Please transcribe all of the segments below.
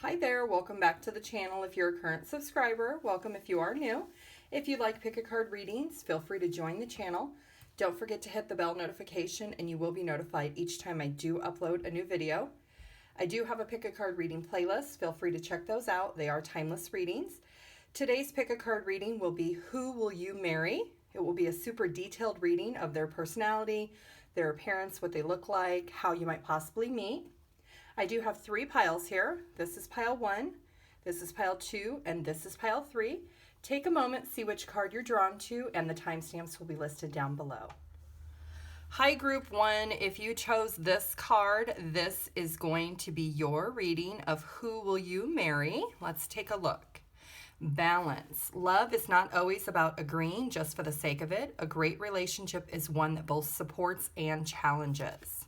Hi there, welcome back to the channel. If you're a current subscriber, welcome if you are new. If you'd like pick a card readings, feel free to join the channel. Don't forget to hit the bell notification and you will be notified each time I do upload a new video. I do have a pick a card reading playlist. Feel free to check those out. They are timeless readings. Today's pick a card reading will be Who Will You Marry? It will be a super detailed reading of their personality, their appearance, what they look like, how you might possibly meet. I do have 3 piles here. This is pile 1, this is pile 2, and this is pile 3. Take a moment, see which card you're drawn to, and the timestamps will be listed down below. Hi group 1, if you chose this card, this is going to be your reading of Who Will You Marry? Let's take a look. Balance. Love is not always about agreeing just for the sake of it. A great relationship is one that both supports and challenges.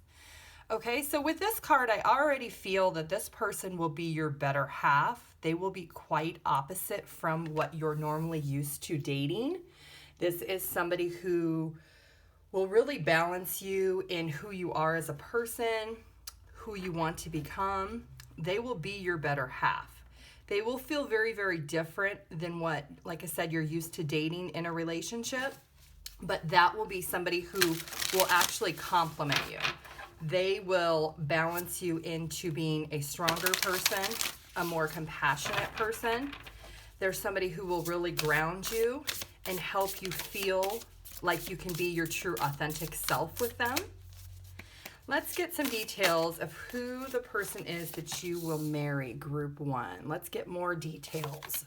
Okay, so with this card, I already feel that this person will be your better half. They will be quite opposite from what you're normally used to dating. This is somebody who will really balance you in who you are as a person, who you want to become. They will be your better half. They will feel very, very different than what, like I said, you're used to dating in a relationship, but that will be somebody who will actually complement you. They will balance you into being a stronger person, a more compassionate person. There's somebody who will really ground you and help you feel like you can be your true authentic self with them. Let's get some details of who the person is that you will marry, group 1. Let's get more details.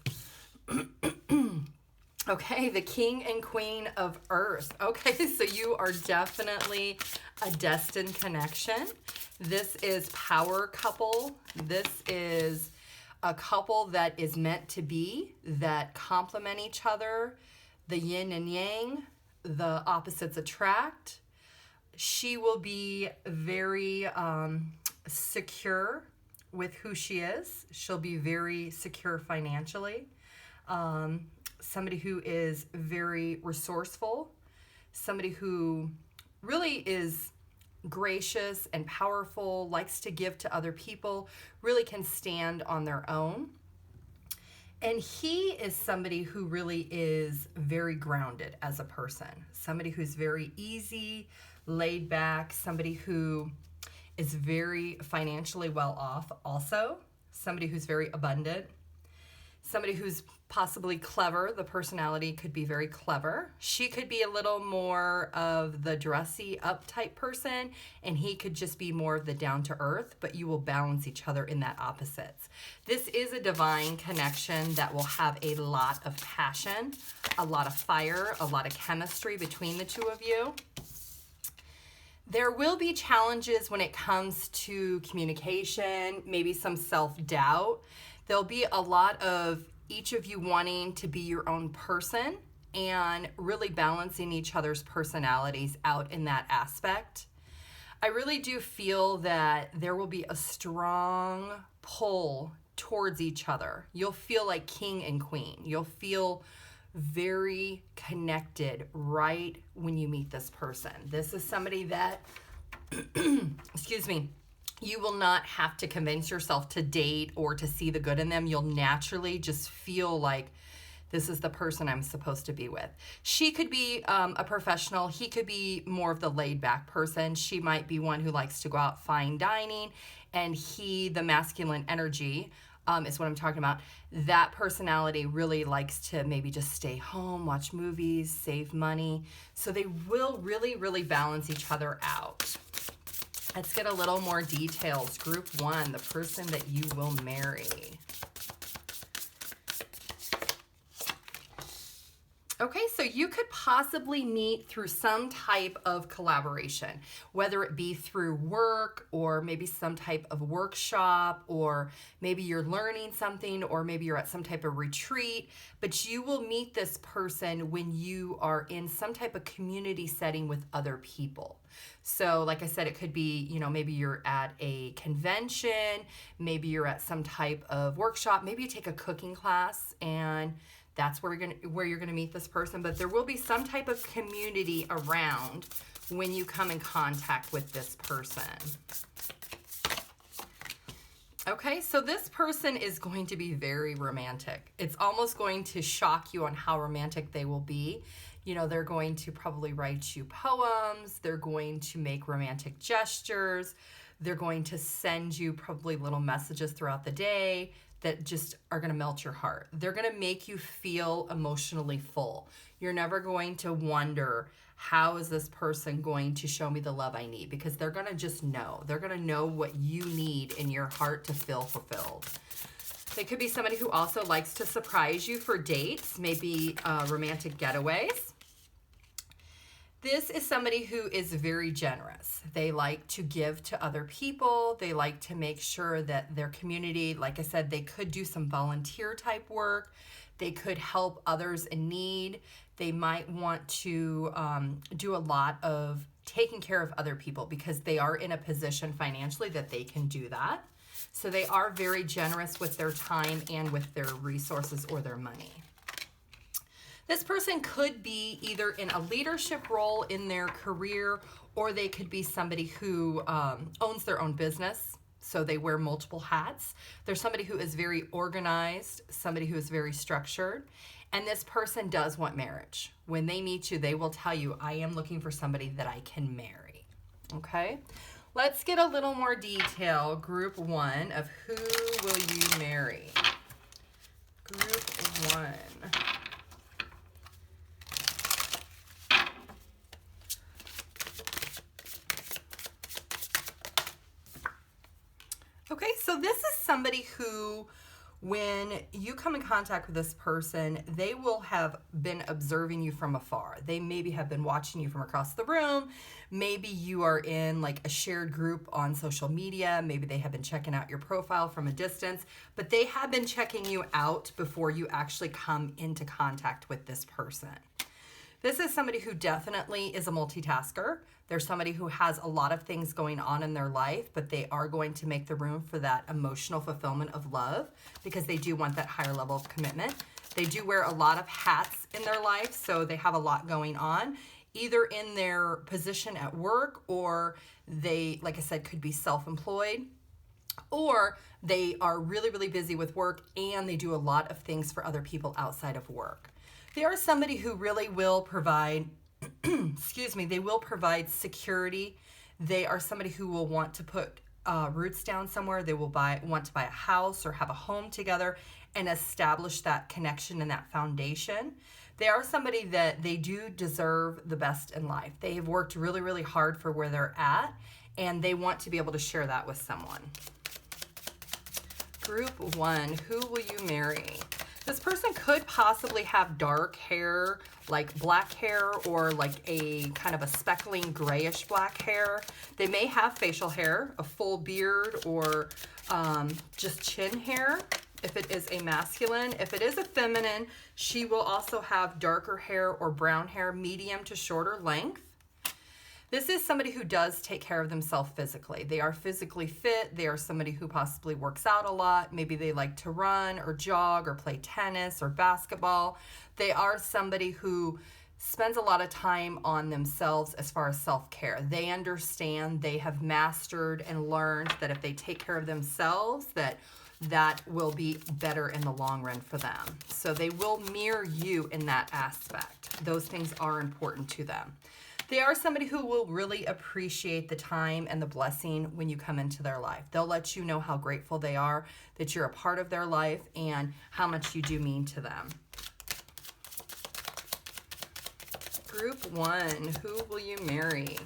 Okay, the King and Queen of Earth. Okay, so you are definitely a destined connection. This is power couple. This is a couple that is meant to be, that complement each other. The yin and yang, the opposites attract. She will be very secure with who she is. She'll be very secure financially. Somebody who is very resourceful, somebody who really is gracious and powerful, likes to give to other people, really can stand on their own. And he is somebody who really is very grounded as a person, somebody who's very easy, laid back, somebody who is very financially well off also, somebody who's very abundant, somebody who's possibly clever. The personality could be very clever. She could be a little more of the dressy up type person, and he could just be more of the down to earth, but you will balance each other in that opposites. This is a divine connection that will have a lot of passion, a lot of fire, a lot of chemistry between the two of you. There will be challenges when it comes to communication, maybe some self-doubt. There'll be a lot of each of you wanting to be your own person and really balancing each other's personalities out in that aspect. I really do feel that there will be a strong pull towards each other. You'll feel like king and queen. You'll feel very connected right when you meet this person. This is somebody that, excuse me, you will not have to convince yourself to date or to see the good in them. You'll naturally just feel like this is the person I'm supposed to be with. She could be a professional. He could be more of the laid back person. She might be one who likes to go out fine dining, and he, the masculine energy, is what I'm talking about. That personality really likes to maybe just stay home, watch movies, save money. So they will really, really balance each other out. Let's get a little more details. Group 1, the person that you will marry. Okay, so you could possibly meet through some type of collaboration, whether it be through work or maybe some type of workshop, or maybe you're learning something, or maybe you're at some type of retreat, but you will meet this person when you are in some type of community setting with other people. So like I said, it could be, you know, maybe you're at a convention, maybe you're at some type of workshop, maybe you take a cooking class, and that's where you're gonna meet this person. But there will be some type of community around when you come in contact with this person. Okay, so this person is going to be very romantic. It's almost going to shock you on how romantic they will be. You know, they're going to probably write you poems. They're going to make romantic gestures. They're going to send you probably little messages throughout the day that just are going to melt your heart. They're going to make you feel emotionally full. You're never going to wonder, how is this person going to show me the love I need? Because they're going to just know. They're going to know what you need in your heart to feel fulfilled. They could be somebody who also likes to surprise you for dates, maybe romantic getaways. This is somebody who is very generous. They like to give to other people. They like to make sure that their community, like I said, they could do some volunteer type work. They could help others in need. They might want to do a lot of taking care of other people because they are in a position financially that they can do that. So they are very generous with their time and with their resources or their money. This person could be either in a leadership role in their career, or they could be somebody who owns their own business. So they wear multiple hats. There's somebody who is very organized, somebody who is very structured. And this person does want marriage. When they meet you, they will tell you, I am looking for somebody that I can marry. Okay? Let's get a little more detail. Group 1 of who will you marry? Group 1. Okay, so this is somebody who, when you come in contact with this person, they will have been observing you from afar. They maybe have been watching you from across the room. Maybe you are in like a shared group on social media. Maybe they have been checking out your profile from a distance, but they have been checking you out before you actually come into contact with this person. This is somebody who definitely is a multitasker. They're somebody who has a lot of things going on in their life, but they are going to make the room for that emotional fulfillment of love because they do want that higher level of commitment. They do wear a lot of hats in their life, so they have a lot going on, either in their position at work, or they, like I said, could be self-employed, or they are really, really busy with work and they do a lot of things for other people outside of work. They are somebody who really will provide, they will provide security. They are somebody who will want to put roots down somewhere. They will want to buy a house or have a home together and establish that connection and that foundation. They are somebody that they do deserve the best in life. They have worked really, really hard for where they're at, and they want to be able to share that with someone. Group 1, who will you marry? This person could possibly have dark hair, like black hair, or like a kind of a speckling grayish black hair. They may have facial hair, a full beard, or just chin hair if it is a masculine. If it is a feminine, she will also have darker hair or brown hair, medium to shorter length. This is somebody who does take care of themselves physically. They are physically fit. They are somebody who possibly works out a lot. Maybe they like to run or jog or play tennis or basketball. They are somebody who spends a lot of time on themselves as far as self-care. They understand, they have mastered and learned that if they take care of themselves, that will be better in the long run for them. So they will mirror you in that aspect. Those things are important to them. They are somebody who will really appreciate the time and the blessing when you come into their life. They'll let you know how grateful they are that you're a part of their life and how much you do mean to them. Group 1, who will you marry?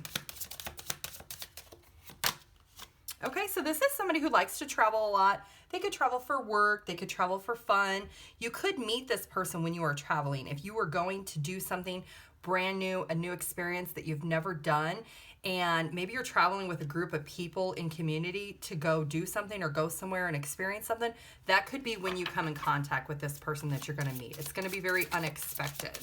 Okay, so this is somebody who likes to travel a lot. They could travel for work. They could travel for fun. You could meet this person when you are traveling. If you were going to do something brand new, a new experience that you've never done, and maybe you're traveling with a group of people in community to go do something or go somewhere and experience something, that could be when you come in contact with this person that you're going to meet. It's going to be very unexpected.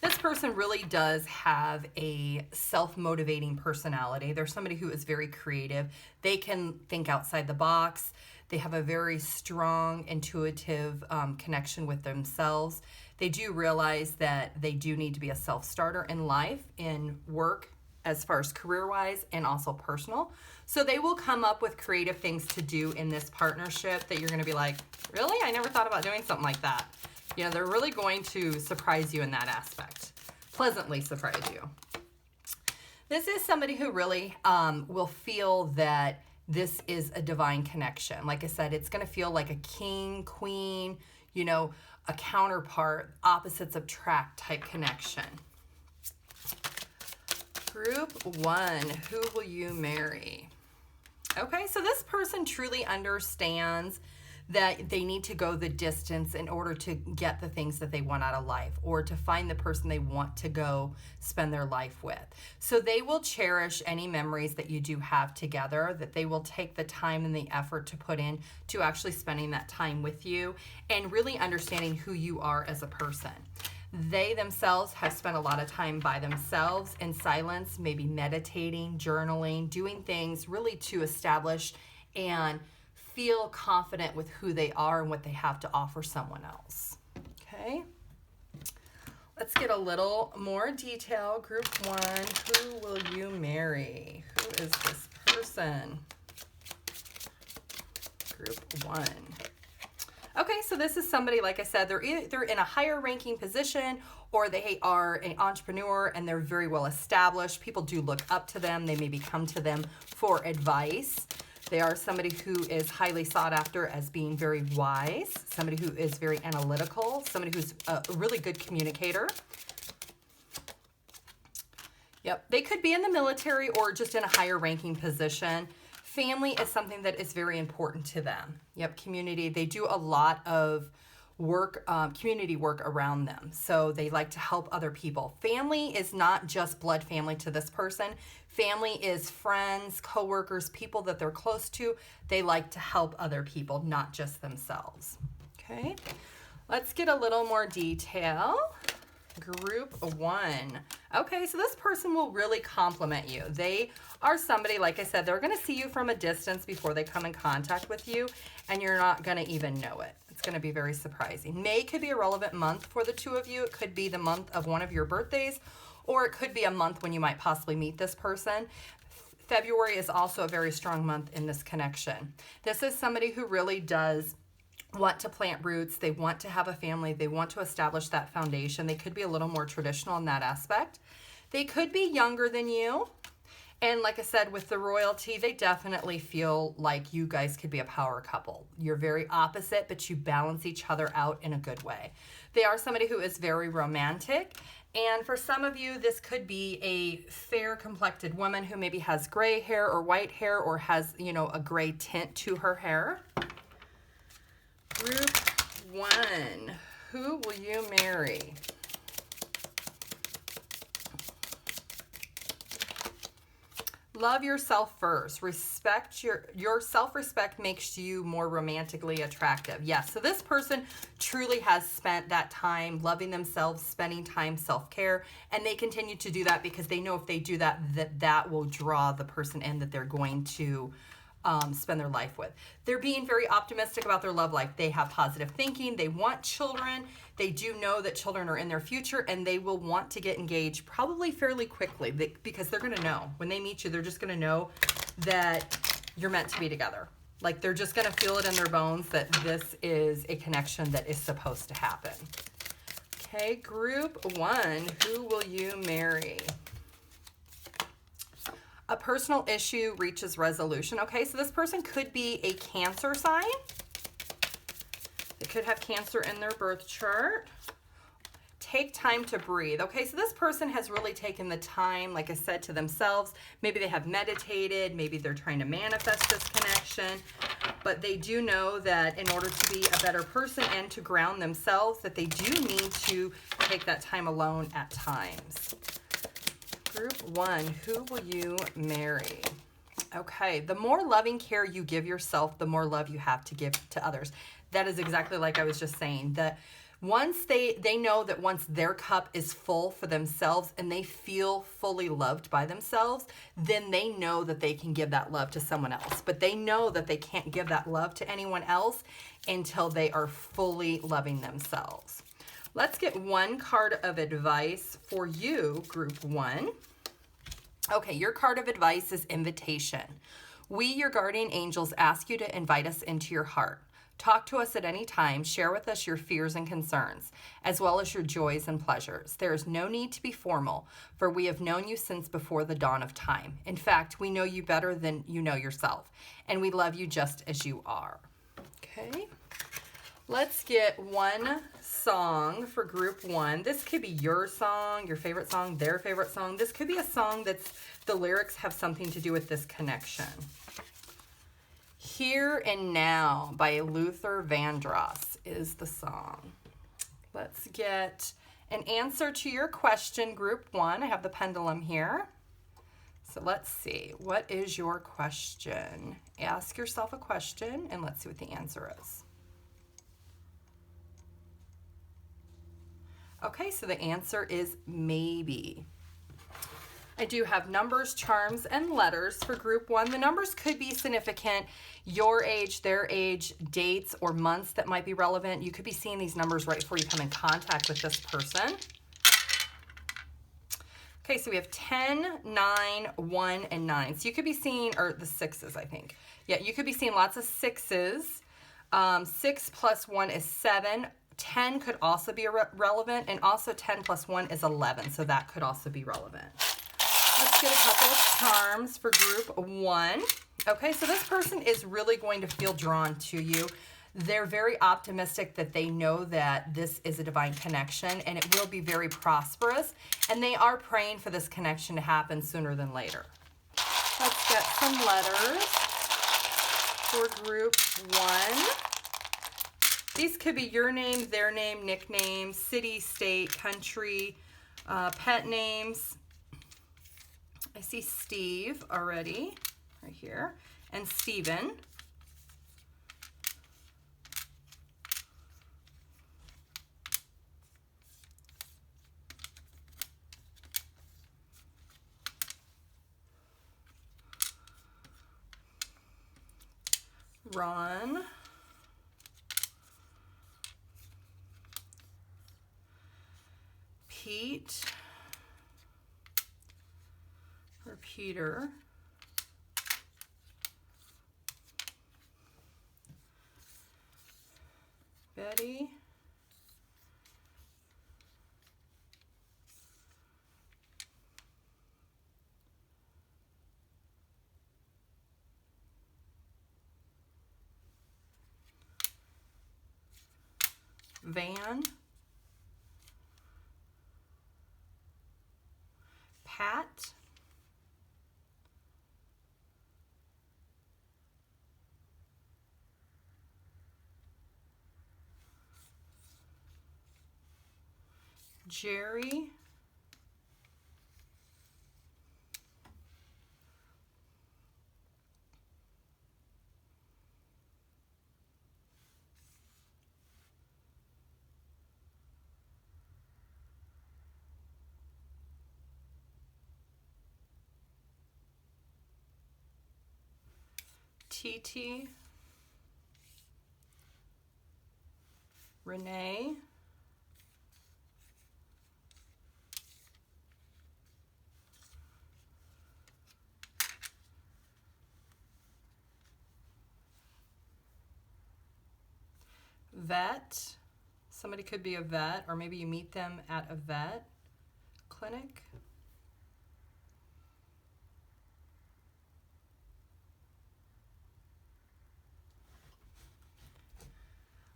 This person really does have a self-motivating personality. They're somebody who is very creative. They can think outside the box. They have a very strong, intuitive connection with themselves. They do realize that they do need to be a self-starter in life, in work, as far as career-wise and also personal. So they will come up with creative things to do in this partnership that you're going to be like, really? I never thought about doing something like that. You know, they're really going to surprise you in that aspect. Pleasantly surprise you. This is somebody who really will feel that this is a divine connection. Like I said, it's going to feel like a king, queen, you know, a counterpart, opposites attract type connection. Group 1, who will you marry? Okay, so this person truly understands that they need to go the distance in order to get the things that they want out of life, or to find the person they want to go spend their life with. So they will cherish any memories that you do have together, that they will take the time and the effort to put in to actually spending that time with you and really understanding who you are as a person. They themselves have spent a lot of time by themselves in silence, maybe meditating, journaling, doing things really to establish and feel confident with who they are and what they have to offer someone else. Okay. Let's get a little more detail. Group 1, who will you marry? Who is this person? Group 1. Okay, so this is somebody, like I said, they're either in a higher ranking position or they are an entrepreneur and they're very well established. People do look up to them. They maybe come to them for advice. They are somebody who is highly sought after as being very wise, somebody who is very analytical, somebody who's a really good communicator. Yep, they could be in the military or just in a higher ranking position. Family is something that is very important to them. Yep, community. They do a lot of work, community work around them. So they like to help other people. Family is not just blood family to this person. Family is friends, coworkers, people that they're close to. They like to help other people, not just themselves. Okay, let's get a little more detail. Group 1. Okay, so this person will really compliment you. They are somebody, like I said, they're going to see you from a distance before they come in contact with you, and you're not going to even know it. It's going to be very surprising. May could be a relevant month for the two of you. It could be the month of one of your birthdays, or it could be a month when you might possibly meet this person. February is also a very strong month in this connection. This is somebody who really does want to plant roots. They want to have a family. They want to establish that foundation. They could be a little more traditional in that aspect. They could be younger than you. And like I said, with the royalty, they definitely feel like you guys could be a power couple. You're very opposite, but you balance each other out in a good way. They are somebody who is very romantic. And for some of you, this could be a fair complected woman who maybe has gray hair or white hair or has, you know, a gray tint to her hair. Group 1, who will you marry? Love yourself first. Respect your self-respect makes you more romantically attractive. Yes, so this person truly has spent that time loving themselves, spending time self-care, and they continue to do that because they know if they do that, that will draw the person in that they're going to spend their life with. They're being very optimistic about their love life. They have positive thinking. They want children. They do know that children are in their future, and they will want to get engaged probably fairly quickly because they're going to know. When they meet you, they're just going to know that you're meant to be together. Like they're just going to feel it in their bones that this is a connection that is supposed to happen. Okay, group 1, who will you marry? A personal issue reaches resolution. Okay, so this person could be a Cancer sign. They could have Cancer in their birth chart. Take time to breathe. Okay, so this person has really taken the time, like I said, to themselves. Maybe they have meditated. Maybe they're trying to manifest this connection. But they do know that in order to be a better person and to ground themselves, that they do need to take that time alone at times. Group 1, who will you marry? Okay, the more loving care you give yourself, the more love you have to give to others. That is exactly like I was just saying. That once they know that once their cup is full for themselves and they feel fully loved by themselves, then they know that they can give that love to someone else. But they know that they can't give that love to anyone else until they are fully loving themselves. Let's get one card of advice for you, group 1. Okay, your card of advice is invitation. We, your guardian angels, ask you to invite us into your heart. Talk to us at any time. Share with us your fears and concerns, as well as your joys and pleasures. There is no need to be formal, for we have known you since before the dawn of time. In fact, we know you better than you know yourself, and we love you just as you are. Okay, let's get one song for group one. This could be your song, your favorite song, their favorite song. This could be a song that's the lyrics have something to do with this connection. Here and Now by Luther Vandross is the song. Let's get an answer to your question, group one. I have the pendulum here. So let's see. What is your question? Ask yourself a question and let's see what the answer is. Okay, so the answer is maybe. I do have numbers, charms, and letters for group one. The numbers could be significant, your age, their age, dates, or months that might be relevant. You could be seeing these numbers right before you come in contact with this person. Okay, so we have 10, 9, 1, and 9. So you could be seeing, or the sixes, I think. Yeah, you could be seeing lots of sixes. 6 plus 1 is 7. 10 could also be relevant, and also 10 plus 1 is 11, so that could also be relevant. Let's get a couple of charms for group one. Okay, so this person is really going to feel drawn to you. They're very optimistic that they know that this is a divine connection and it will be very prosperous, and they are praying for this connection to happen sooner than later. Let's get some letters for group one. These could be your name, their name, nickname, city, state, country, pet names. I see Steve already, right here, and Steven. Ron. Pete. Or Peter. Betty. Van. Pat. Jerry. TT. Renee. Vet. Somebody could be a vet, or maybe you meet them at a vet clinic.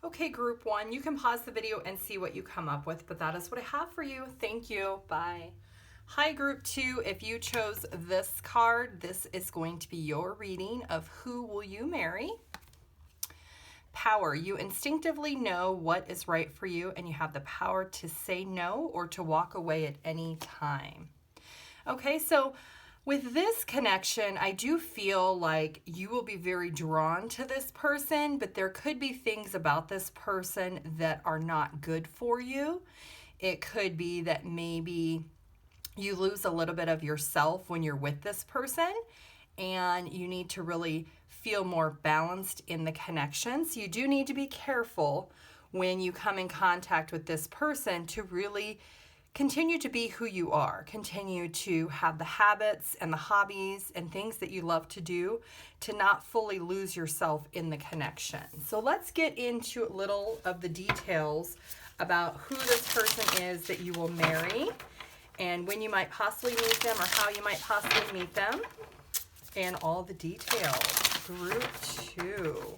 Okay, group one, you can pause the video and see what you come up with, but that is what I have for you. Thank you. Bye. Hi, group two. If you chose this card, this is going to be your reading of Who Will You Marry? Power. You instinctively know what is right for you, and you have the power to say no or to walk away at any time. Okay, so with this connection, I do feel like you will be very drawn to this person, but there could be things about this person that are not good for you. It could be that maybe you lose a little bit of yourself when you're with this person, and you need to really feel more balanced in the connection. So you do need to be careful when you come in contact with this person to really continue to be who you are. Continue to have the habits and the hobbies and things that you love to do, to not fully lose yourself in the connection. So let's get into a little of the details about who this person is that you will marry, and when you might possibly meet them, or how you might possibly meet them, and all the details. Group 2.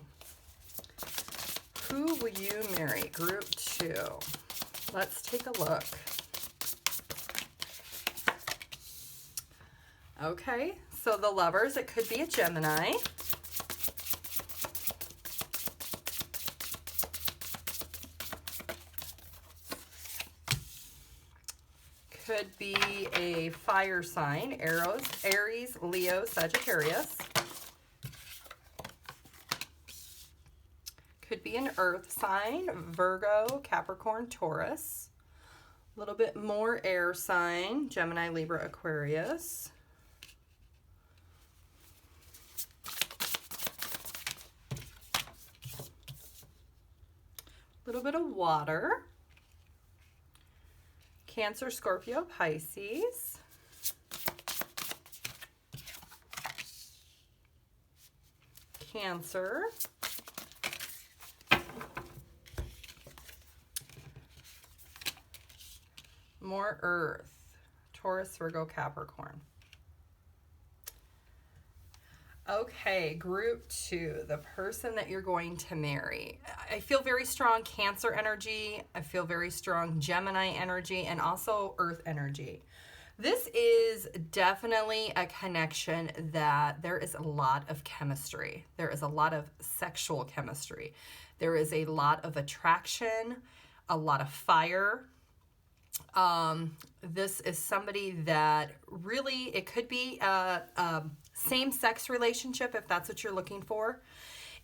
Who will you marry? Group 2. Let's take a look. Okay, so the Lovers, it could be a Gemini. Could be a fire sign, Aries, Leo, Sagittarius. Could be an earth sign, Virgo, Capricorn, Taurus. A little bit more air sign, Gemini, Libra, Aquarius. A little bit of water, Cancer, Scorpio, Pisces. Cancer. More earth, Taurus, Virgo, Capricorn. Okay, group 2, the person that you're going to marry. I feel very strong Cancer energy. I feel very strong Gemini energy, and also earth energy. This is definitely a connection that there is a lot of chemistry. There is a lot of sexual chemistry. There is a lot of attraction, a lot of fire. This is somebody that really, it could be a same-sex relationship if that's what you're looking for.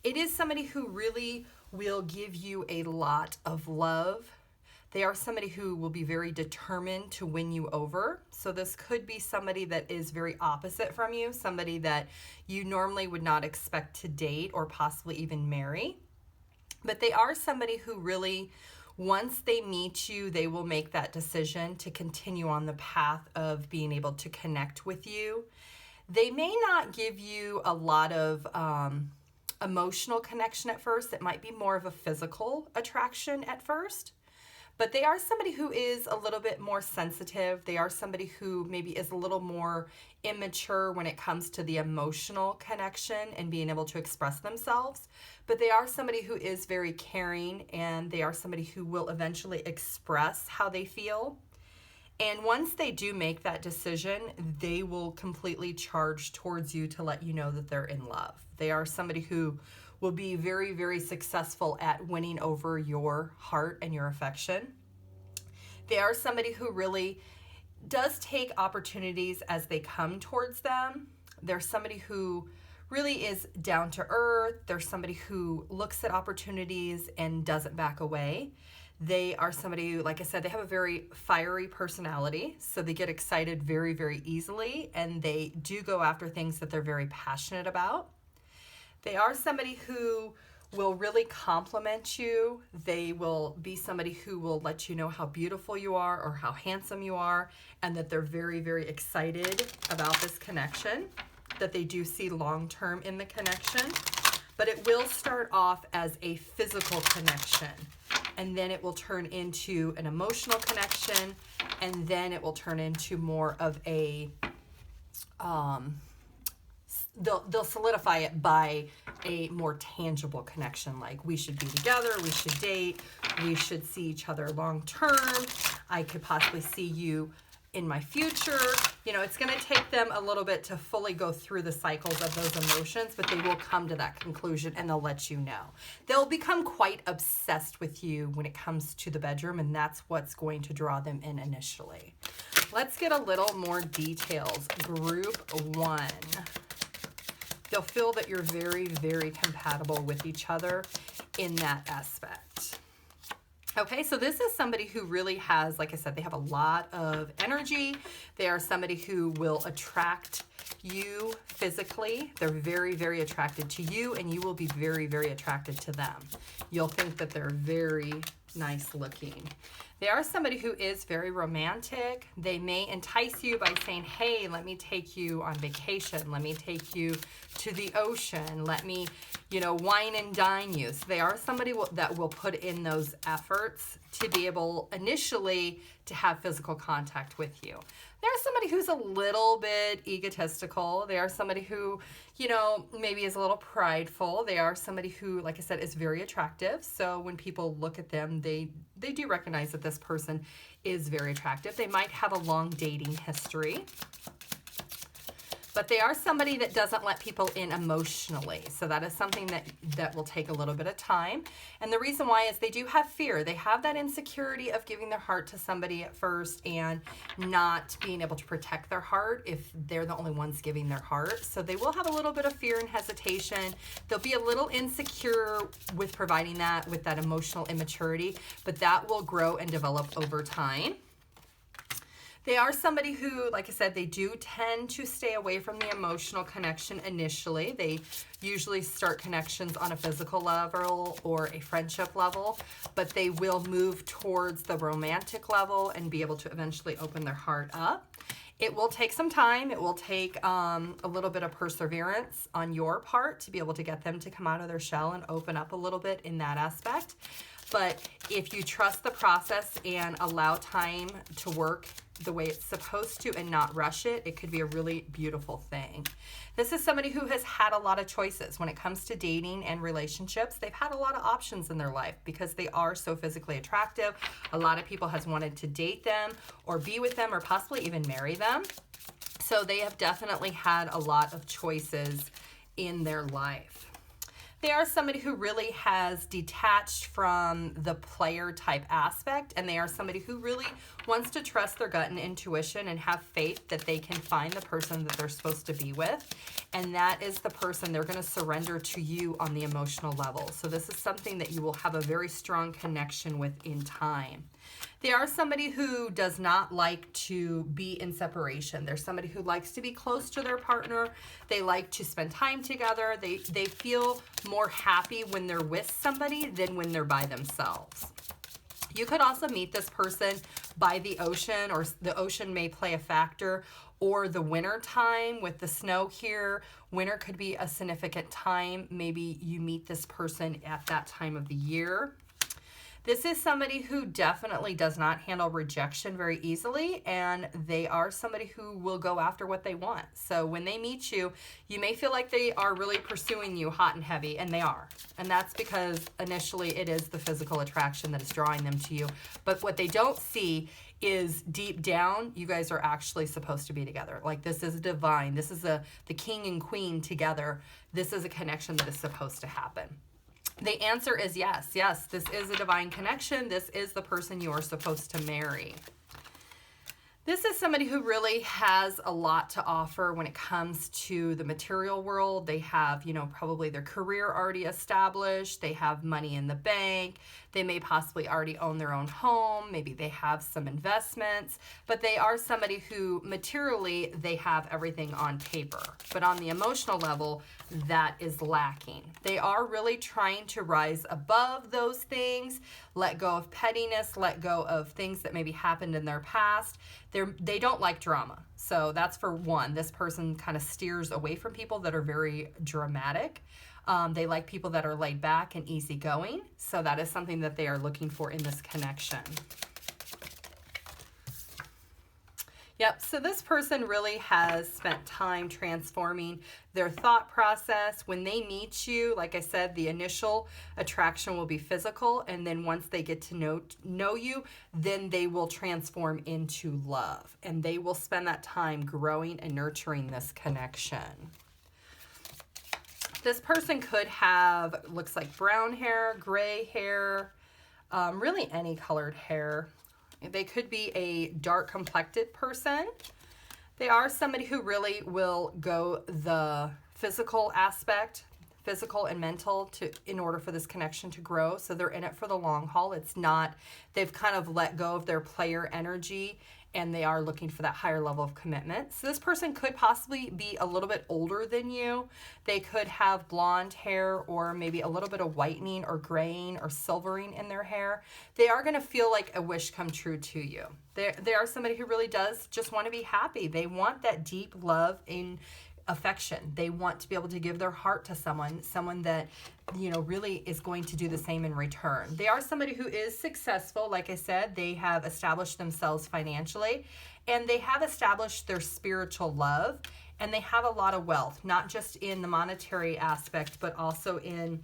It is somebody who really will give you a lot of love. They are somebody who will be very determined to win you over. So this could be somebody that is very opposite from you, somebody that you normally would not expect to date or possibly even marry. But they are somebody who really, once they meet you, they will make that decision to continue on the path of being able to connect with you. They may not give you a lot of emotional connection at first. It might be more of a physical attraction at first. But they are somebody who is a little bit more sensitive. They are somebody who maybe is a little more immature when it comes to the emotional connection and being able to express themselves. But they are somebody who is very caring, and they are somebody who will eventually express how they feel. And once they do make that decision, they will completely charge towards you to let you know that they're in love. They are somebody who will be very, very successful at winning over your heart and your affection. They are somebody who really does take opportunities as they come towards them. They're somebody who really is down to earth. They're somebody who looks at opportunities and doesn't back away. They are somebody who, like I said, they have a very fiery personality, so they get excited very, very easily, and they do go after things that they're very passionate about. They are somebody who will really compliment you. They will be somebody who will let you know how beautiful you are or how handsome you are, and that they're very, very excited about this connection, that they do see long-term in the connection. But it will start off as a physical connection, and then it will turn into an emotional connection, and then it will turn into more of a, they'll solidify it by a more tangible connection, like we should be together, we should date, we should see each other long term, I could possibly see you in my future. You know, it's going to take them a little bit to fully go through the cycles of those emotions, but they will come to that conclusion and they'll let you know. They'll become quite obsessed with you when it comes to the bedroom, and that's what's going to draw them in initially. Let's get a little more details. Group 1. They'll feel that you're very, very compatible with each other in that aspect. Okay, so this is somebody who really has, like I said, they have a lot of energy. They are somebody who will attract you physically. They're very, very attracted to you, and you will be very, very attracted to them. You'll think that they're very nice looking. They are somebody who is very romantic. They may entice you by saying, hey, let me take you on vacation. Let me take you to the ocean. Let me, wine and dine you. So they are somebody that will put in those efforts to be able initially to have physical contact with you. They're somebody who's a little bit egotistical. They are somebody who, maybe is a little prideful. They are somebody who, like I said, is very attractive. So when people look at them, they do recognize that this person is very attractive. They might have a long dating history. But they are somebody that doesn't let people in emotionally. So that is something that will take a little bit of time. And the reason why is they do have fear. They have that insecurity of giving their heart to somebody at first and not being able to protect their heart if they're the only ones giving their heart. So they will have a little bit of fear and hesitation. They'll be a little insecure with providing that, with that emotional immaturity, but that will grow and develop over time. They are somebody who, like I said, they do tend to stay away from the emotional connection initially. They usually start connections on a physical level or a friendship level, but they will move towards the romantic level and be able to eventually open their heart up. It will take some time. It will take a little bit of perseverance on your part to be able to get them to come out of their shell and open up a little bit in that aspect. But if you trust the process and allow time to work the way it's supposed to and not rush it, it could be a really beautiful thing. This is somebody who has had a lot of choices when it comes to dating and relationships. They've had a lot of options in their life because they are so physically attractive. A lot of people has wanted to date them or be with them or possibly even marry them. So they have definitely had a lot of choices in their life. They are somebody who really has detached from the player type aspect, and they are somebody who really wants to trust their gut and intuition and have faith that they can find the person that they're supposed to be with, and that is the person they're going to surrender to you on the emotional level. So this is something that you will have a very strong connection with in time. They are somebody who does not like to be in separation. They're somebody who likes to be close to their partner. They like to spend time together. They feel more happy when they're with somebody than when they're by themselves. You could also meet this person by the ocean, or the ocean may play a factor, or the winter time with the snow here. Winter could be a significant time. Maybe you meet this person at that time of the year. This is somebody who definitely does not handle rejection very easily, and they are somebody who will go after what they want. So when they meet you, you may feel like they are really pursuing you hot and heavy, and they are. And that's because initially it is the physical attraction that is drawing them to you. But what they don't see is deep down, you guys are actually supposed to be together. Like, this is divine. This is the king and queen together. This is a connection that is supposed to happen. The answer is yes. Yes, this is a divine connection. This is the person you are supposed to marry. This is somebody who really has a lot to offer when it comes to the material world. They have, probably their career already established. They have money in the bank. They may possibly already own their own home. Maybe they have some investments, but they are somebody who materially, they have everything on paper. But on the emotional level, that is lacking. They are really trying to rise above those things, let go of pettiness, let go of things that maybe happened in their past. They don't like drama. So that's for one. This person kind of steers away from people that are very dramatic. They like people that are laid back and easygoing. So that is something that they are looking for in this connection. Yep, so this person really has spent time transforming their thought process. When they meet you, like I said, the initial attraction will be physical, and then once they get to know you, then they will transform into love, and they will spend that time growing and nurturing this connection. This person could have, looks like brown hair, gray hair, really any colored hair. They could be a dark complected person. They are somebody who really will go the physical aspect, physical and mental, in order for this connection to grow. So they're in it for the long haul. It's not, they've kind of let go of their player energy and they are looking for that higher level of commitment. So this person could possibly be a little bit older than you. They could have blonde hair or maybe a little bit of whitening or graying or silvering in their hair. They are going to feel like a wish come true to you. They are somebody who really does just want to be happy. They want that deep love and affection. They want to be able to give their heart to someone that, you know, really is going to do the same in return. They are somebody who is successful. Like I said, they have established themselves financially, and they have established their spiritual love, and they have a lot of wealth, not just in the monetary aspect, but also in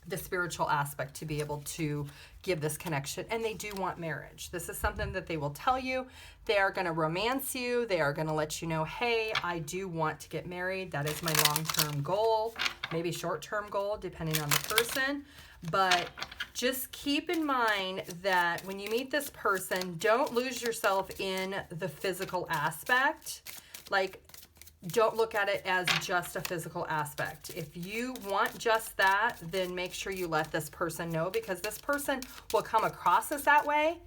the spiritual aspect to be able to give this connection. And they do want marriage. This is something that they will tell you. They are going to romance you. They are going to let you know, hey, I do want to get married. That is my long-term goal, maybe short-term goal, depending on the person. But just keep in mind that when you meet this person, don't lose yourself in the physical aspect. Like, don't look at it as just a physical aspect. If you want just that, then make sure you let this person know, because this person will come across as that way.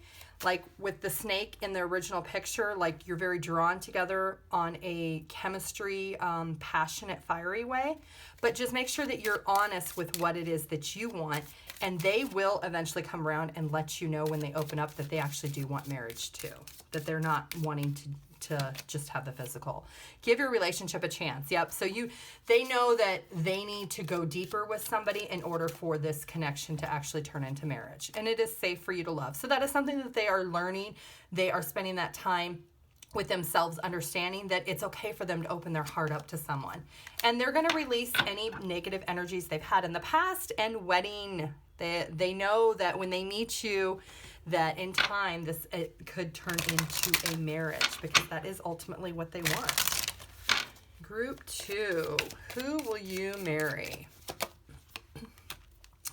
Like with the snake in the original picture, like you're very drawn together on a chemistry, passionate, fiery way. But just make sure that you're honest with what it is that you want, and they will eventually come around and let you know when they open up that they actually do want marriage too, that they're not wanting to just have the physical. Give your relationship a chance. Yep. So they know that they need to go deeper with somebody in order for this connection to actually turn into marriage. And it is safe for you to love. So that is something that they are learning. They are spending that time with themselves, understanding that it's okay for them to open their heart up to someone. And they're going to release any negative energies they've had in the past and wedding. They know that when they meet you, that in time it could turn into a marriage, because that is ultimately what they want. Group 2, who will you marry?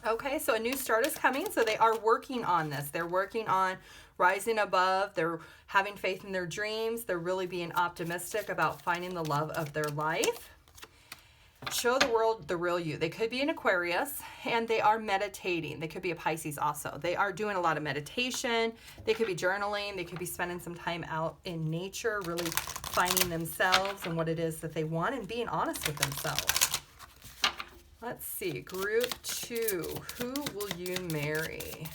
Okay, so a new start is coming. So they are working on this. They're working on rising above. They're having faith in their dreams. They're really being optimistic about finding the love of their life. Show the world the real you. They could be an Aquarius, and they are meditating. They could be a Pisces also. They are doing a lot of meditation. They could be journaling. They could be spending some time out in nature, really finding themselves and what it is that they want and being honest with themselves. Let's see. Group 2. Who will you marry?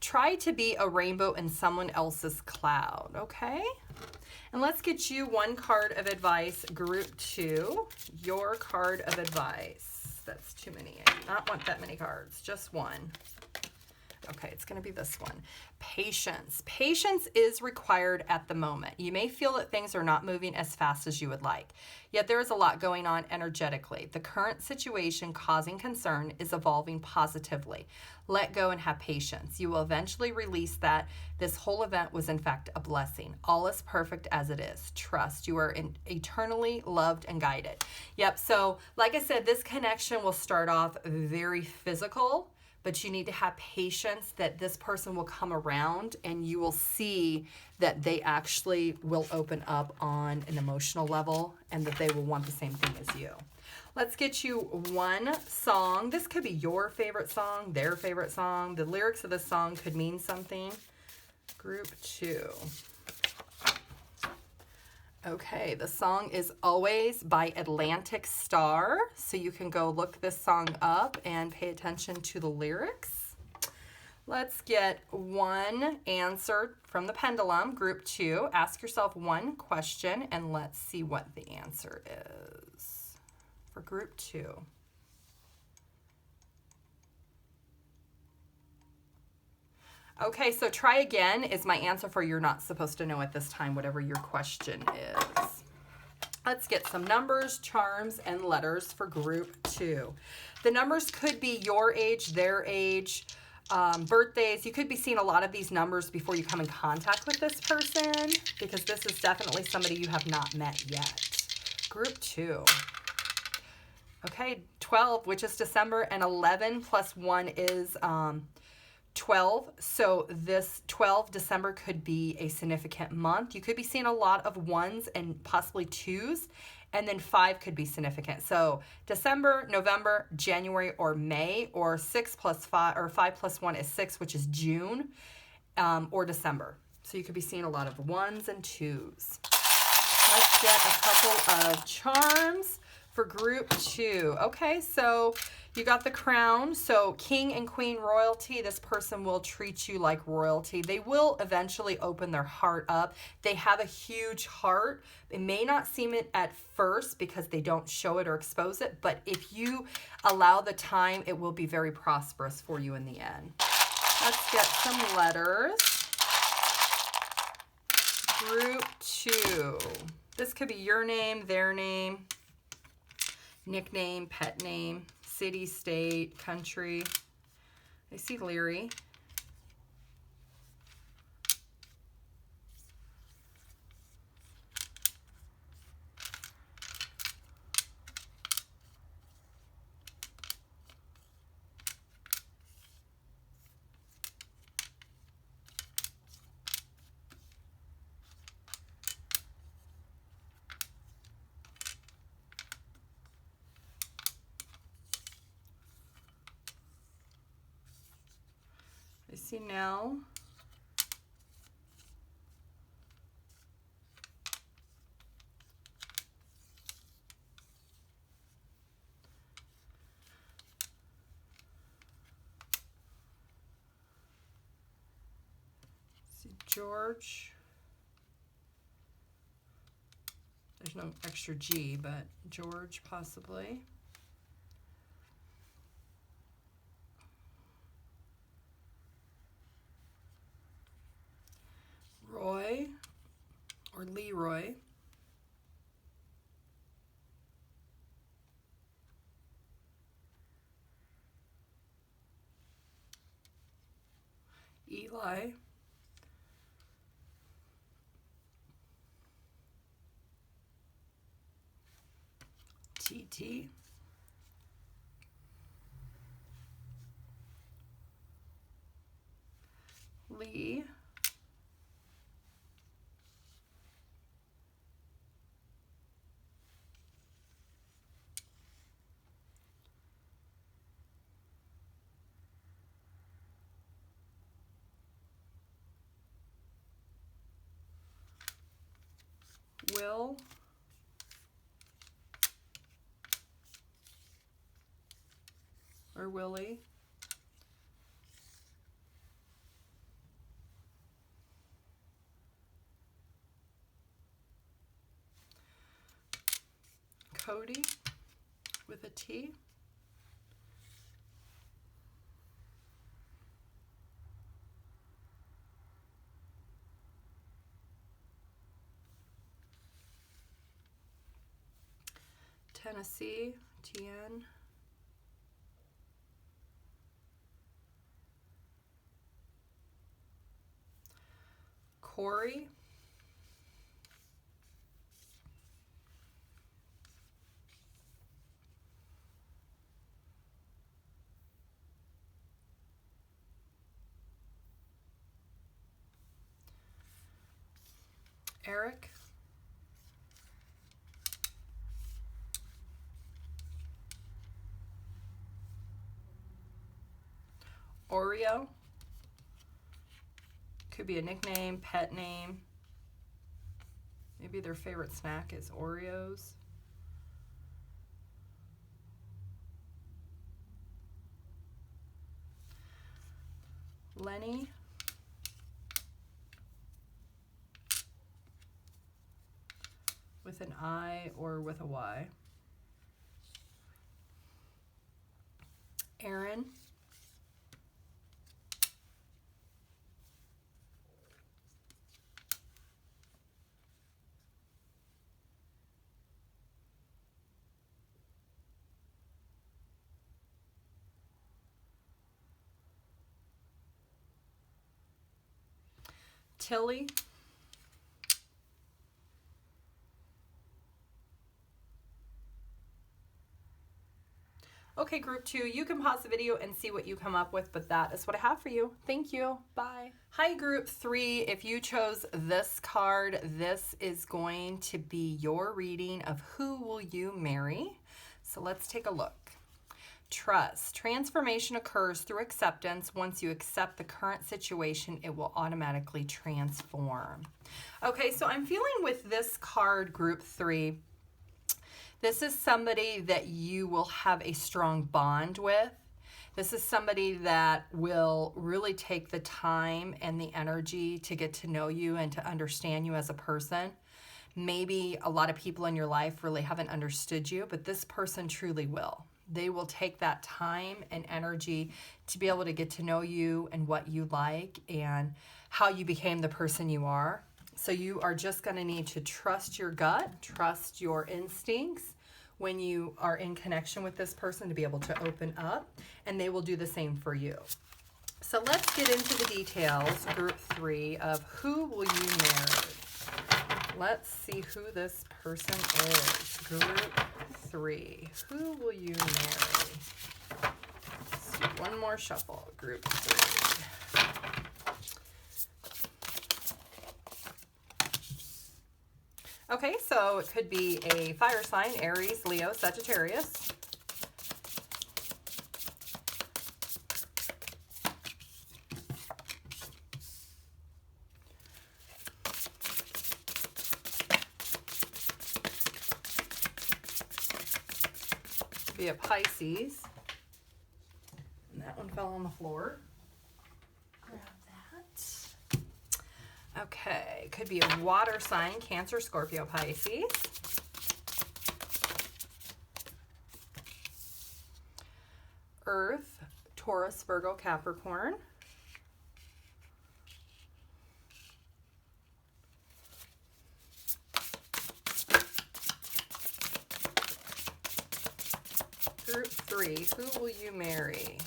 Try to be a rainbow in someone else's cloud, okay? And let's get you one card of advice, Group 2. Your card of advice. That's too many. I do not want that many cards. Just one. Okay, it's going to be this one. Patience. Patience is required at the moment. You may feel that things are not moving as fast as you would like, yet there is a lot going on energetically. The current situation causing concern is evolving positively. Let go and have patience. You will eventually release that this whole event was in fact a blessing. All is perfect as it is. Trust. You are eternally loved and guided. Yep, so like I said, this connection will start off very physical, but you need to have patience that this person will come around and you will see that they actually will open up on an emotional level and that they will want the same thing as you. Let's get you one song. This could be your favorite song, their favorite song. The lyrics of the song could mean something. Group 2. Okay, the song is Always by Atlantic Star. So you can go look this song up and pay attention to the lyrics. Let's get one answer from the pendulum, Group 2. Ask yourself one question and let's see what the answer is for Group 2. Okay, so try again is my answer for you're not supposed to know at this time, whatever your question is. Let's get some numbers, charms, and letters for Group 2. The numbers could be your age, their age, birthdays. You could be seeing a lot of these numbers before you come in contact with this person, because this is definitely somebody you have not met yet. Group 2. Okay, 12, which is December, and 11 plus 1 is 12. So this 12 December could be a significant month. You could be seeing a lot of 1s and possibly 2s, and then 5 could be significant. So December, November, January, or May, or 6 plus 5, or 5 plus 1 is 6, which is June. or December. So you could be seeing a lot of 1s and 2s. Let's get a couple of charms for group 2. Okay, so you got the crown. So king and queen royalty, this person will treat you like royalty. They will eventually open their heart up. They have a huge heart. It may not seem it at first because they don't show it or expose it, but if you allow the time, it will be very prosperous for you in the end. Let's get some letters. Group 2. This could be your name, their name, nickname, pet name, city, state, country. I see Leary. I see Nell. See George. There's no extra G, but George possibly. Roy or Leroy. Eli. TT. Lee. Will. Or Willie. Cody with a T. Tennessee, TN. Corey. Eric. Oreo. Could be a nickname, pet name. Maybe their favorite snack is Oreos. Lenny. With an I or with a Y. Aaron. Tilly. Okay, group 2, you can pause the video and see what you come up with, but that is what I have for you. Thank you. Bye. Hi, group 3. If you chose this card, this is going to be your reading of who will you marry. So let's take a look. Trust. Transformation occurs through acceptance. Once you accept the current situation, it will automatically transform. Okay, so I'm feeling with this card, group 3, this is somebody that you will have a strong bond with. This is somebody that will really take the time and the energy to get to know you and to understand you as a person. Maybe a lot of people in your life really haven't understood you, but this person truly will. They will take that time and energy to be able to get to know you and what you like and how you became the person you are. So you are just going to need to trust your gut, trust your instincts when you are in connection with this person to be able to open up, and they will do the same for you. So let's get into the details, group 3, of who will you marry. Let's see who this person is. Group 3. Who will you marry? Let's do one more shuffle. Group 3. Okay, so it could be a fire sign, Aries, Leo, Sagittarius. Be a Pisces, and that one fell on the floor. Grab that. Okay, could be a water sign, Cancer, Scorpio, Pisces. Earth, Taurus, Virgo, Capricorn. Group 3, who will you marry?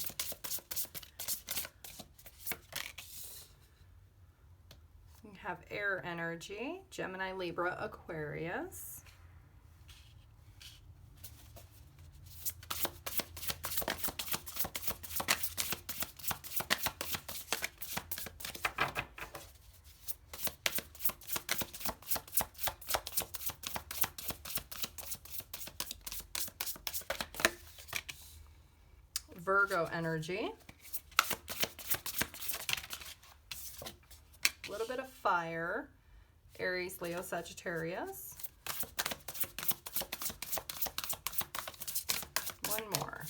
You have air energy, Gemini, Libra, Aquarius. Virgo energy. A little bit of fire. Aries, Leo, Sagittarius. One more.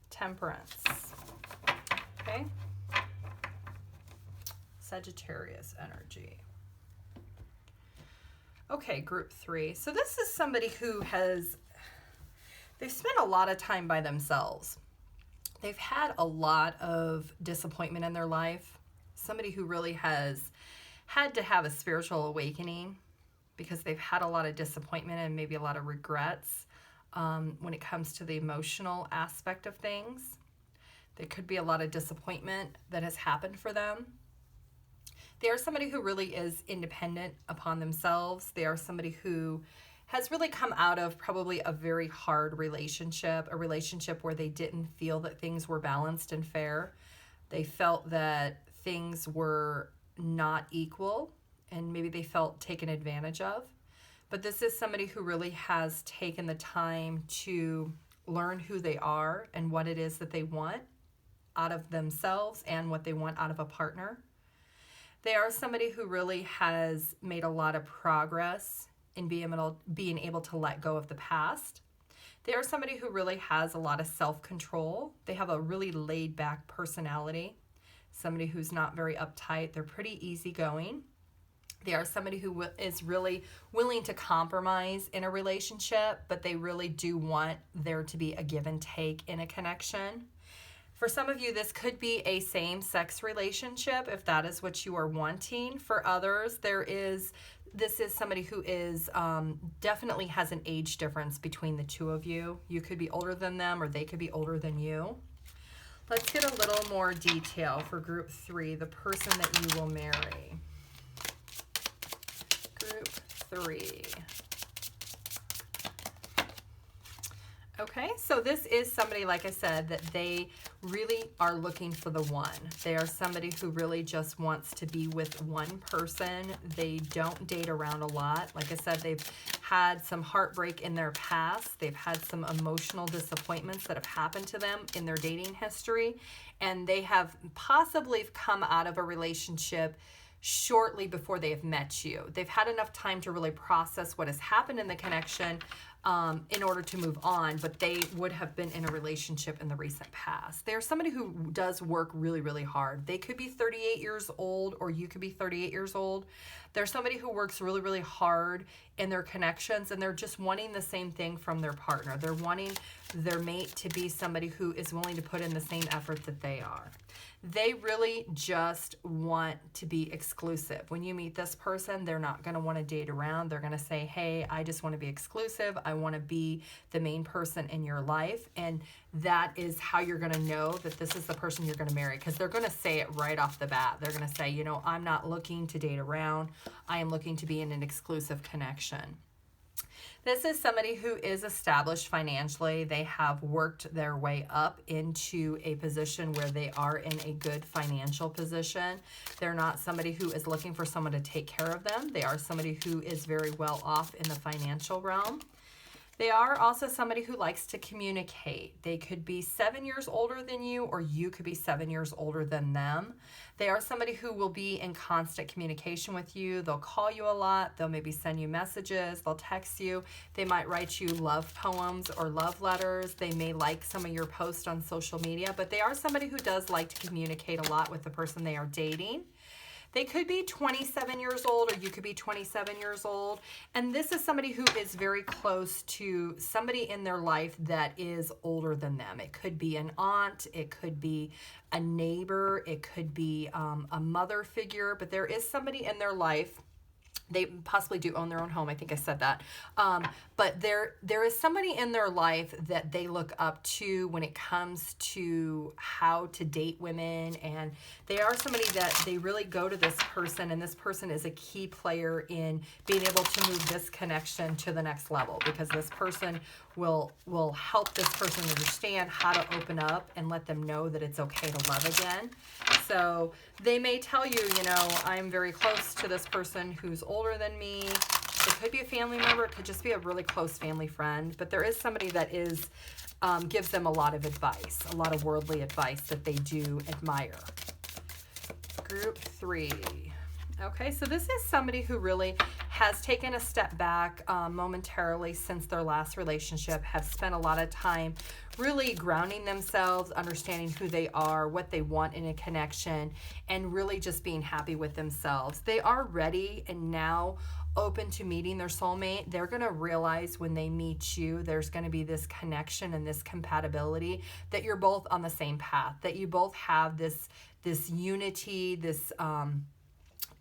Temperance. Okay. Sagittarius energy. Okay, group 3. So this is somebody who they've spent a lot of time by themselves. They've had a lot of disappointment in their life. Somebody who really has had to have a spiritual awakening because they've had a lot of disappointment and maybe a lot of regrets when it comes to the emotional aspect of things. There could be a lot of disappointment that has happened for them. They are somebody who really is independent upon themselves. They are somebody who has really come out of probably a very hard relationship, a relationship where they didn't feel that things were balanced and fair. They felt that things were not equal and maybe they felt taken advantage of. But this is somebody who really has taken the time to learn who they are and what it is that they want out of themselves and what they want out of a partner. They are somebody who really has made a lot of progress in being able to let go of the past. They are somebody who really has a lot of self-control. They have a really laid-back personality, somebody who's not very uptight. They're pretty easygoing. They are somebody who is really willing to compromise in a relationship, but they really do want there to be a give and take in a connection. For some of you, this could be a same-sex relationship if that is what you are wanting. For others, this is somebody who is definitely has an age difference between the two of you. You could be older than them or they could be older than you. Let's get a little more detail for group 3, the person that you will marry. Group 3. Okay, so this is somebody, like I said, that they really are looking for the one. They are somebody who really just wants to be with one person. They don't date around a lot. Like I said, they've had some heartbreak in their past. They've had some emotional disappointments that have happened to them in their dating history. And they have possibly come out of a relationship shortly before they have met you. They've had enough time to really process what has happened in the connection in order to move on, but they would have been in a relationship in the recent past. They're somebody who does work really, really hard. They could be 38 years old, or you could be 38 years old. They're somebody who works really, really hard in their connections, and they're just wanting the same thing from their partner. They're wanting their mate to be somebody who is willing to put in the same effort that they are. They really just want to be exclusive. When you meet this person, they're not going to want to date around. They're going to say, hey, I just want to be exclusive. I want to be the main person in your life. And that is how you're going to know that this is the person you're going to marry, because they're going to say it right off the bat. They're going to say, you know, I'm not looking to date around. I am looking to be in an exclusive connection. This is somebody who is established financially. They have worked their way up into a position where they are in a good financial position. They're not somebody who is looking for someone to take care of them. They are somebody who is very well off in the financial realm. They are also somebody who likes to communicate. They could be 7 years older than you, or you could be 7 years older than them. They are somebody who will be in constant communication with you. They'll call you a lot. They'll maybe send you messages. They'll text you. They might write you love poems or love letters. They may like some of your posts on social media, but they are somebody who does like to communicate a lot with the person they are dating. They could be 27 years old, or you could be 27 years old. And this is somebody who is very close to somebody in their life that is older than them. It could be an aunt, it could be a neighbor, it could be a mother figure, but there is somebody in their life. They possibly do own their own home. I think I said that. But there is somebody in their life that they look up to when it comes to how to date women. And they are somebody that they really go to this person, and this person is a key player in being able to move this connection to the next level, because this person will help this person understand how to open up and let them know that it's okay to love again. So they may tell you, you know, I'm very close to this person who's older than me. It could be a family member. It could just be a really close family friend. But there is somebody that is gives them a lot of advice, a lot of worldly advice that they do admire. Group 3. Okay, so this is somebody who really has taken a step back momentarily since their last relationship, have spent a lot of time really grounding themselves, understanding who they are, what they want in a connection, and really just being happy with themselves. They are ready and now open to meeting their soulmate. They're going to realize when they meet you, there's going to be this connection and this compatibility, that you're both on the same path, that you both have this unity, this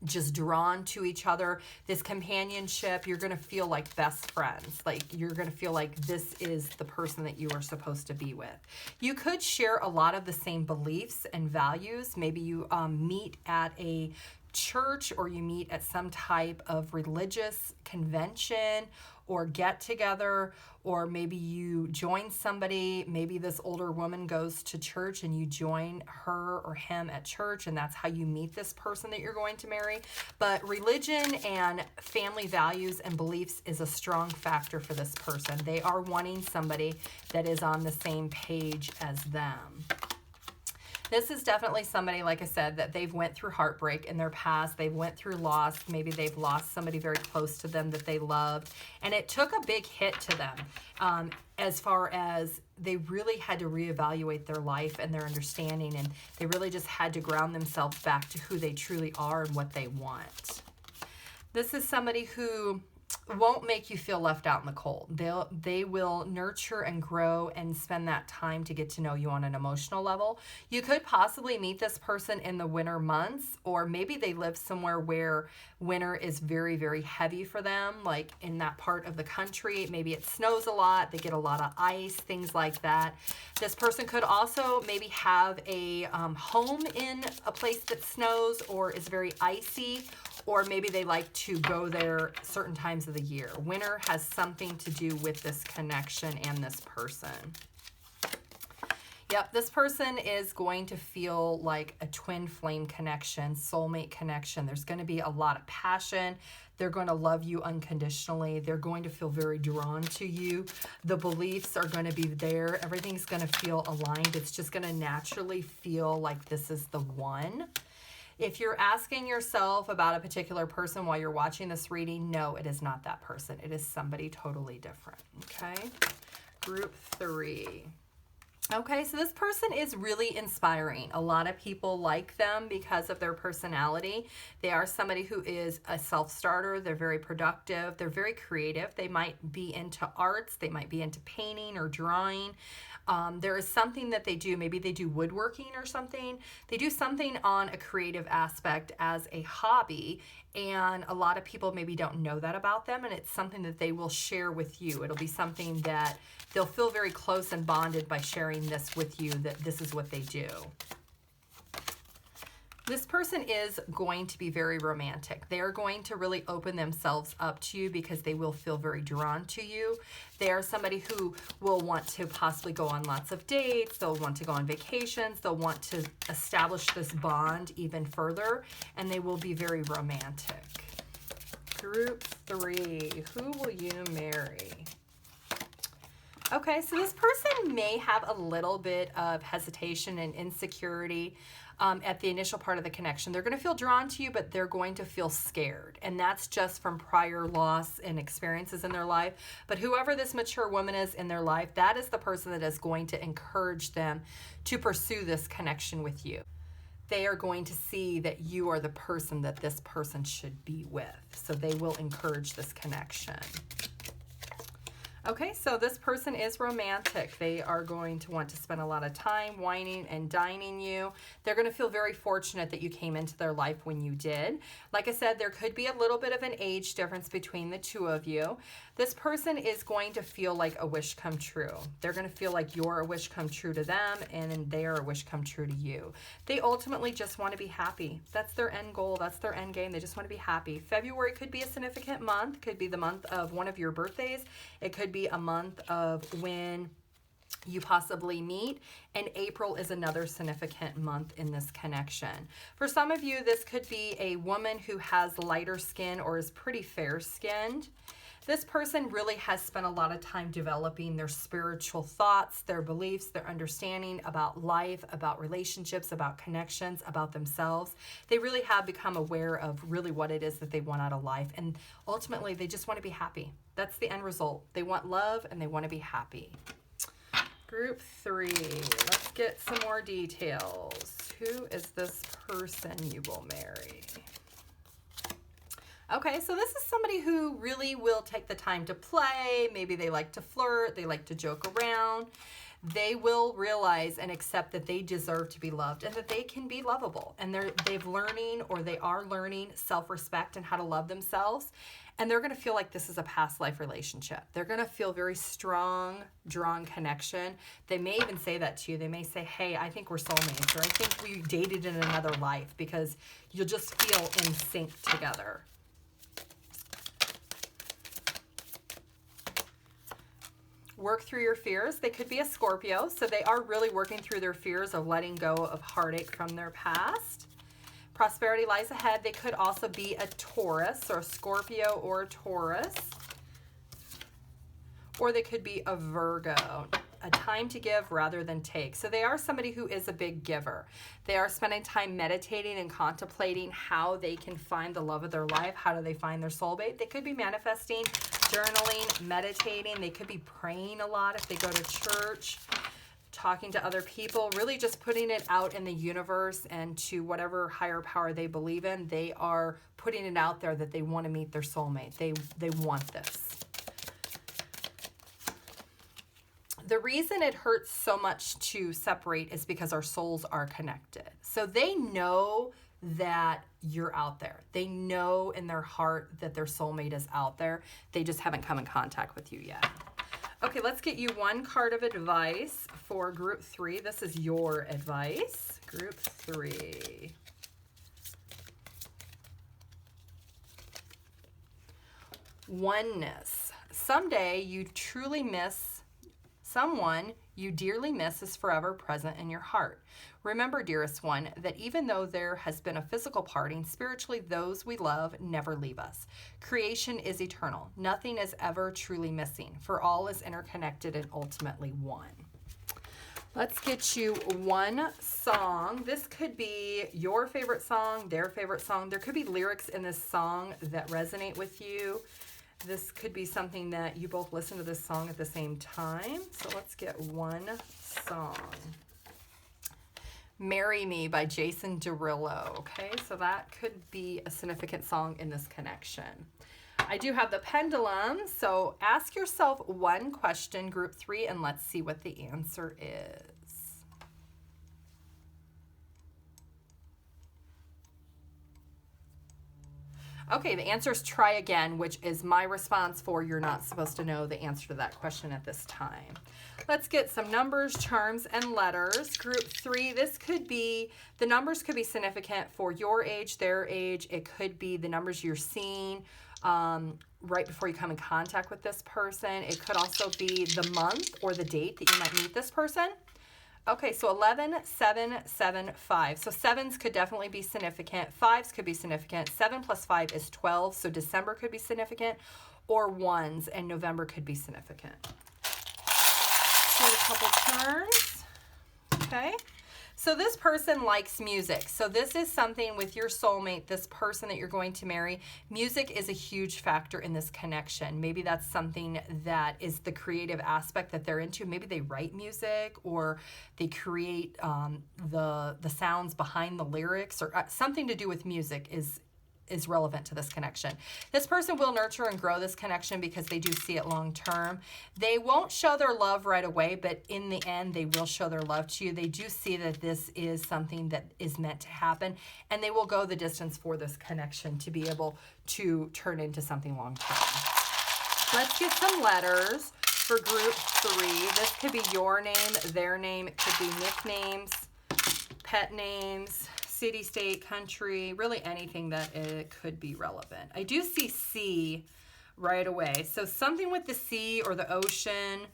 just drawn to each other, this companionship. You're going to feel like best friends. Like you're going to feel like this is the person that you are supposed to be with. You could share a lot of the same beliefs and values. Maybe you meet at a church, or you meet at some type of religious convention or get together, or maybe you join somebody. Maybe this older woman goes to church and you join her or him at church, and that's how you meet this person that you're going to marry. But religion and family values and beliefs is a strong factor for this person. They are wanting somebody that is on the same page as them. This is definitely somebody, like I said, that they've went through heartbreak in their past. They've went through loss. Maybe they've lost somebody very close to them that they loved. And it took a big hit to them as far as they really had to reevaluate their life and their understanding. And they really just had to ground themselves back to who they truly are and what they want. This is somebody who won't make you feel left out in the cold. They will nurture and grow and spend that time to get to know you on an emotional level. You could possibly meet this person in the winter months, or maybe they live somewhere where winter is very, very heavy for them, like in that part of the country. Maybe it snows a lot, they get a lot of ice, things like that. This person could also maybe have a home in a place that snows or is very icy, or maybe they like to go there certain times of the year. Winter has something to do with this connection and this person. Yep, this person is going to feel like a twin flame connection, soulmate connection. There's going to be a lot of passion. They're going to love you unconditionally. They're going to feel very drawn to you. The beliefs are going to be there. Everything's going to feel aligned. It's just going to naturally feel like this is the one. If you're asking yourself about a particular person while you're watching this reading, no, it is not that person. It is somebody totally different, okay? Group 3. Okay, so this person is really inspiring. A lot of people like them because of their personality. They are somebody who is a self-starter. They're very productive. They're very creative. They might be into arts. They might be into painting or drawing. There is something that they do. Maybe they do woodworking or something. They do something on a creative aspect as a hobby, and a lot of people maybe don't know that about them, and it's something that they will share with you. It'll be something that they'll feel very close and bonded by sharing this with you, that this is what they do. This person is going to be very romantic. They are going to really open themselves up to you because they will feel very drawn to you. They are somebody who will want to possibly go on lots of dates. They'll want to go on vacations. They'll want to establish this bond even further, and they will be very romantic. Group 3, who will you marry? Okay, so this person may have a little bit of hesitation and insecurity at the initial part of the connection. They're going to feel drawn to you, but they're going to feel scared. And that's just from prior loss and experiences in their life. But whoever this mature woman is in their life, that is the person that is going to encourage them to pursue this connection with you. They are going to see that you are the person that this person should be with. So they will encourage this connection. Okay, so this person is romantic. They are going to want to spend a lot of time wining and dining you. They're going to feel very fortunate that you came into their life when you did. Like I said, there could be a little bit of an age difference between the two of you. This person is going to feel like a wish come true. They're going to feel like you're a wish come true to them, and they are a wish come true to you. They ultimately just want to be happy. That's their end goal. That's their end game. They just want to be happy. February could be a significant month. Could be the month of one of your birthdays. It could be a month of when you possibly meet, and April is another significant month in this connection. For some of you, this could be a woman who has lighter skin or is pretty fair-skinned. This person really has spent a lot of time developing their spiritual thoughts, their beliefs, their understanding about life, about relationships, about connections, about themselves. They really have become aware of really what it is that they want out of life. And ultimately, they just want to be happy. That's the end result. They want love and they want to be happy. Group 3, let's get some more details. Who is this person you will marry? Okay, so this is somebody who really will take the time to play. Maybe they like to flirt. They like to joke around. They will realize and accept that they deserve to be loved and that they can be lovable. And they are learning self-respect and how to love themselves. And they're going to feel like this is a past life relationship. They're going to feel very strong, drawn connection. They may even say that to you. They may say, hey, I think we're soulmates, or I think we dated in another life, because you'll just feel in sync together. Work through your fears. They could be a Scorpio, so they are really working through their fears of letting go of heartache from their past. Prosperity lies ahead. They could also be a Taurus, or a Scorpio or a Taurus. Or they could be a Virgo. A time to give rather than take. So they are somebody who is a big giver. They are spending time meditating and contemplating how they can find the love of their life. How do they find their soulmate? They could be manifesting, journaling, meditating. They could be praying a lot if they go to church, talking to other people, really just putting it out in the universe and to whatever higher power they believe in. They are putting it out there that they want to meet their soulmate. They want this. The reason it hurts so much to separate is because our souls are connected. So they know that you're out there. They know in their heart that their soulmate is out there. They just haven't come in contact with you yet. Okay, let's get you one card of advice for group 3. This is your advice. Group 3. Oneness. Someday you truly miss Someone you dearly miss is forever present in your heart. Remember, dearest one, that even though there has been a physical parting, spiritually those we love never leave us. Creation is eternal. Nothing is ever truly missing, for all is interconnected and ultimately one. Let's get you one song. This could be your favorite song, their favorite song. There could be lyrics in this song that resonate with you. This could be something that you both listen to this song at the same time. So let's get one song. Marry Me by Jason Derulo. Okay, so that could be a significant song in this connection. I do have the pendulum, so ask yourself one question, group 3, and let's see what the answer is. Okay, the answer is try again, which is my response for you're not supposed to know the answer to that question at this time. Let's get some numbers, charms, and letters. Group 3, this could be, the numbers could be significant for your age, their age. It could be the numbers you're seeing right before you come in contact with this person. It could also be the month or the date that you might meet this person. Okay, so 11, 7, 7, 5. So 7s could definitely be significant. 5s could be significant. 7 plus 5 is 12, so December could be significant. Or 1s, and November could be significant. Give it a couple turns. Okay. So this person likes music. So this is something with your soulmate, this person that you're going to marry. Music is a huge factor in this connection. Maybe that's something that is the creative aspect that they're into. Maybe they write music or they create the sounds behind the lyrics, or something to do with music is relevant to this connection. This person will nurture and grow this connection because they do see it long term. They won't show their love right away, but in the end, they will show their love to you. They do see that this is something that is meant to happen, and they will go the distance for this connection to be able to turn into something long term. Let's get some letters for group 3. This could be your name, their name. It could be nicknames, pet names, city, state, country, really anything that it could be relevant. I do see sea right away. So something with the sea or the ocean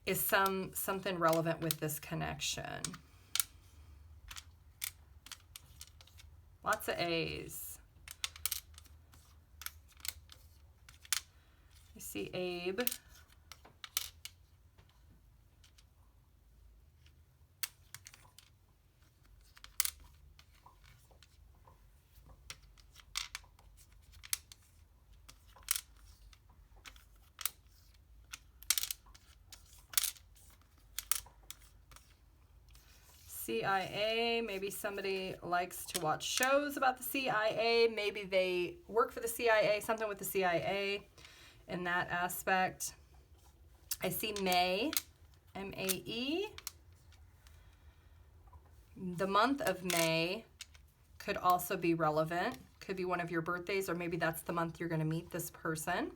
is something relevant with this connection. Lots of A's. I see Abe. CIA, maybe somebody likes to watch shows about the CIA. Maybe they work for the CIA, something with the CIA in that aspect. I see May, M-A-E. The month of May could also be relevant. Could be one of your birthdays, or maybe that's the month you're going to meet this person.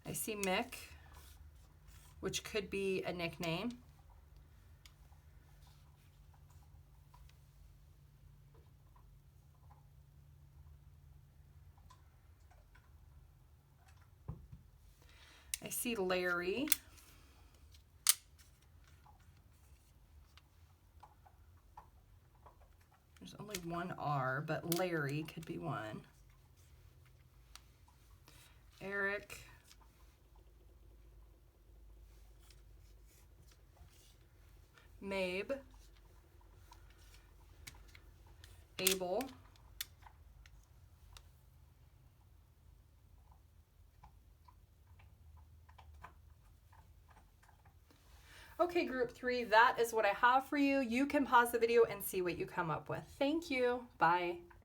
I see Mick, which could be a nickname. I see Larry. There's only one R, but Larry could be one. Eric. Mabe, Abel, okay, group 3, that is what I have for you. You can pause the video and see what you come up with. Thank you. Bye.